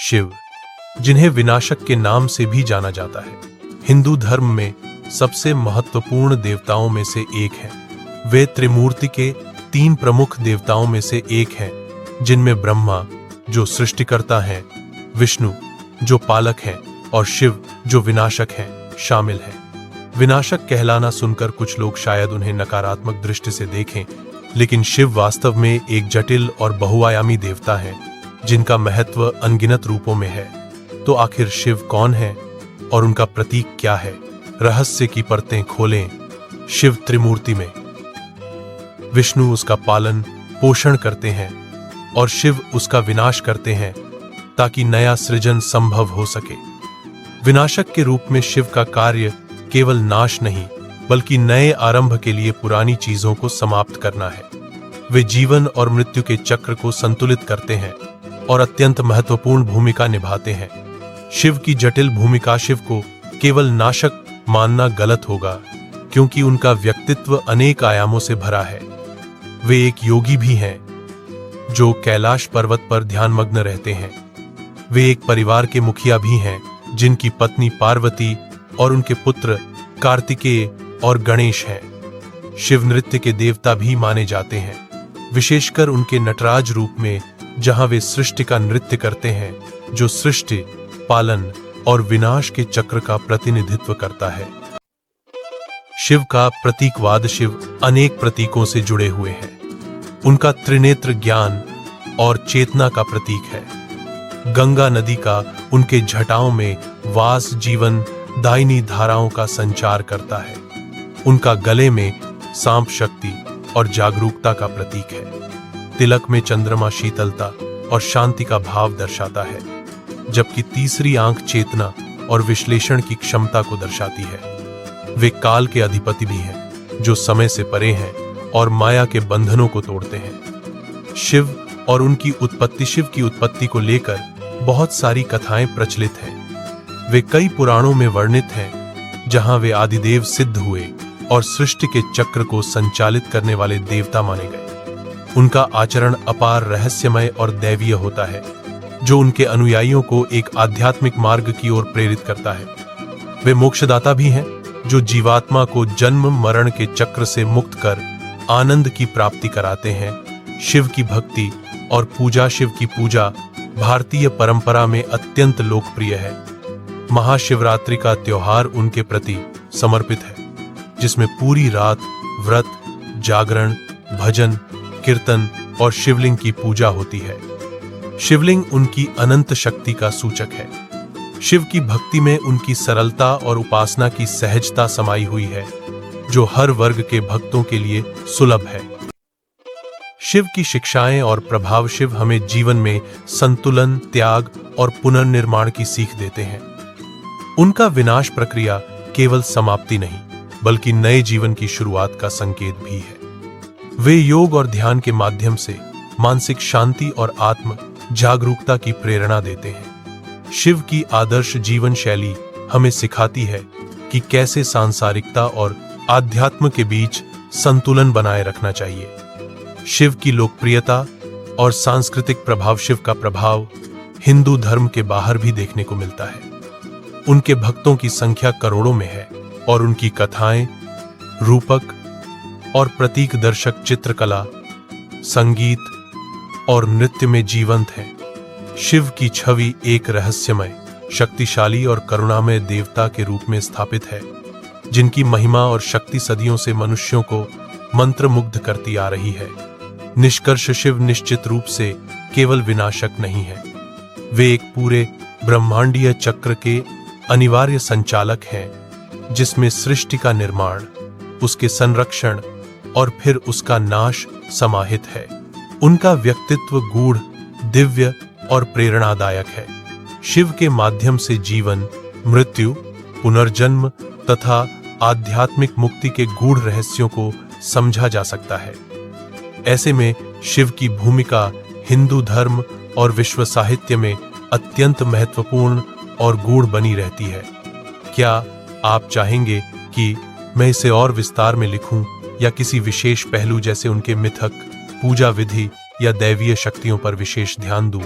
शिव, जिन्हें विनाशक के नाम से भी जाना जाता है, हिंदू धर्म में सबसे महत्वपूर्ण देवताओं में से एक हैं। वे त्रिमूर्ति के 3 प्रमुख देवताओं में से एक हैं, जिनमें ब्रह्मा, जो सृष्टिकर्ता हैं, विष्णु, जो पालक हैं, और शिव, जो विनाशक हैं, शामिल हैं। विनाशक कहलाना सुनकर कुछ लोग शायद उन्हें नकारात्मक दृष्टि से देखें, लेकिन शिव वास्तव में एक जटिल और बहुआयामी देवता हैं, जिनका महत्व अनगिनत रूपों में है। तो आखिर शिव कौन है और उनका प्रतीक क्या है? रहस्य की परतें खोलें। शिव त्रिमूर्ति में विष्णु उसका पालन पोषण करते हैं और शिव उसका विनाश करते हैं ताकि नया सृजन संभव हो सके। विनाशक के रूप में शिव का कार्य केवल नाश नहीं, बल्कि नए आरंभ के लिए पुरानी चीजों को समाप्त करना है। वे जीवन और मृत्यु के चक्र को संतुलित करते हैं और अत्यंत महत्वपूर्ण भूमिका निभाते हैं। शिव की जटिल भूमिका शिव को केवल नाशक मानना गलत होगा, क्योंकि उनका व्यक्तित्व अनेक आयामों से भरा है। वे एक योगी भी हैं, जो कैलाश पर्वत पर ध्यानमग्न रहते हैं। वे एक परिवार के मुखिया भी हैं, जिनकी पत्नी पार्वती और उनके पुत्र कार्तिकेय और गणेश हैं। शिव नृत्य के देवता भी माने जाते हैं, विशेषकर उनके नटराज रूप में, जहां वे सृष्टि का नृत्य करते हैं, जो सृष्टि, पालन और विनाश के चक्र का प्रतिनिधित्व करता है। शिव का प्रतीकवाद शिव अनेक प्रतीकों से जुड़े हुए हैं। उनका त्रिनेत्र ज्ञान और चेतना का प्रतीक है। गंगा नदी का उनके जटाओं में वास जीवन दायिनी धाराओं का संचार करता है। उनका गले में सांप शक्ति और जागरूकता का प्रतीक है। तिलक में चंद्रमा शीतलता और शांति का भाव दर्शाता है, जबकि तीसरी आंख चेतना और विश्लेषण की क्षमता को दर्शाती है। वे काल के अधिपति भी हैं, जो समय से परे हैं और माया के बंधनों को तोड़ते हैं। शिव और उनकी उत्पत्ति शिव की उत्पत्ति को लेकर बहुत सारी कथाएं प्रचलित हैं। वे कई पुराणों में वर्णित हैं, जहां वे आदिदेव सिद्ध हुए और सृष्टि के चक्र को संचालित करने वाले देवता माने गए। उनका आचरण अपार रहस्यमय और दैवीय होता है, जो उनके अनुयायियों को एक आध्यात्मिक मार्ग की ओर प्रेरित करता है। वे मोक्षदाता भी हैं, जो जीवात्मा को जन्म मरण के चक्र से मुक्त कर आनंद की प्राप्ति कराते हैं। शिव की भक्ति और पूजा शिव की पूजा भारतीय परंपरा में अत्यंत लोकप्रिय है। महाशिवरात्रि का त्योहार उनके प्रति समर्पित है, जिसमें पूरी रात व्रत, जागरण, भजन, कीर्तन और शिवलिंग की पूजा होती है। शिवलिंग उनकी अनंत शक्ति का सूचक है। शिव की भक्ति में उनकी सरलता और उपासना की सहजता समाई हुई है, जो हर वर्ग के भक्तों के लिए सुलभ है। शिव की शिक्षाएं और प्रभाव शिव हमें जीवन में संतुलन, त्याग और पुनर्निर्माण की सीख देते हैं। उनका विनाश प्रक्रिया केवल समाप्ति नहीं, बल्कि नए जीवन की शुरुआत का संकेत भी है। वे योग और ध्यान के माध्यम से मानसिक शांति और आत्म जागरूकता की प्रेरणा देते हैं। शिव की आदर्श जीवन शैली हमें सिखाती है कि कैसे सांसारिकता और आध्यात्म के बीच संतुलन बनाए रखना चाहिए। शिव की लोकप्रियता और सांस्कृतिक प्रभाव शिव का प्रभाव हिंदू धर्म के बाहर भी देखने को मिलता है। उनके भक्तों की संख्या करोड़ों में है और उनकी कथाएं, रूपक और प्रतीक दर्शक चित्रकला, संगीत और नृत्य में जीवंत है। शिव की छवि एक रहस्यमय, शक्तिशाली और करुणामय देवता के रूप में स्थापित है, जिनकी महिमा और शक्ति सदियों से मनुष्यों को मंत्रमुग्ध करती आ रही है। निष्कर्ष शिव निश्चित रूप से केवल विनाशक नहीं है। वे एक पूरे ब्रह्मांडीय चक्र के अनिवार्य संचालक हैं, जिसमें सृष्टि का निर्माण, उसके संरक्षण और फिर उसका नाश समाहित है। उनका व्यक्तित्व गूढ़, दिव्य और प्रेरणादायक है। शिव के माध्यम से जीवन, मृत्यु, पुनर्जन्म तथा आध्यात्मिक मुक्ति के गूढ़ रहस्यों को समझा जा सकता है। ऐसे में शिव की भूमिका हिंदू धर्म और विश्व साहित्य में अत्यंत महत्वपूर्ण और गूढ़ बनी रहती है। क्या आप चाहेंगे कि मैं इसे और विस्तार में लिखूं या किसी विशेष पहलू जैसे उनके मिथक, पूजा विधि या दैवीय शक्तियों पर विशेष ध्यान दूं?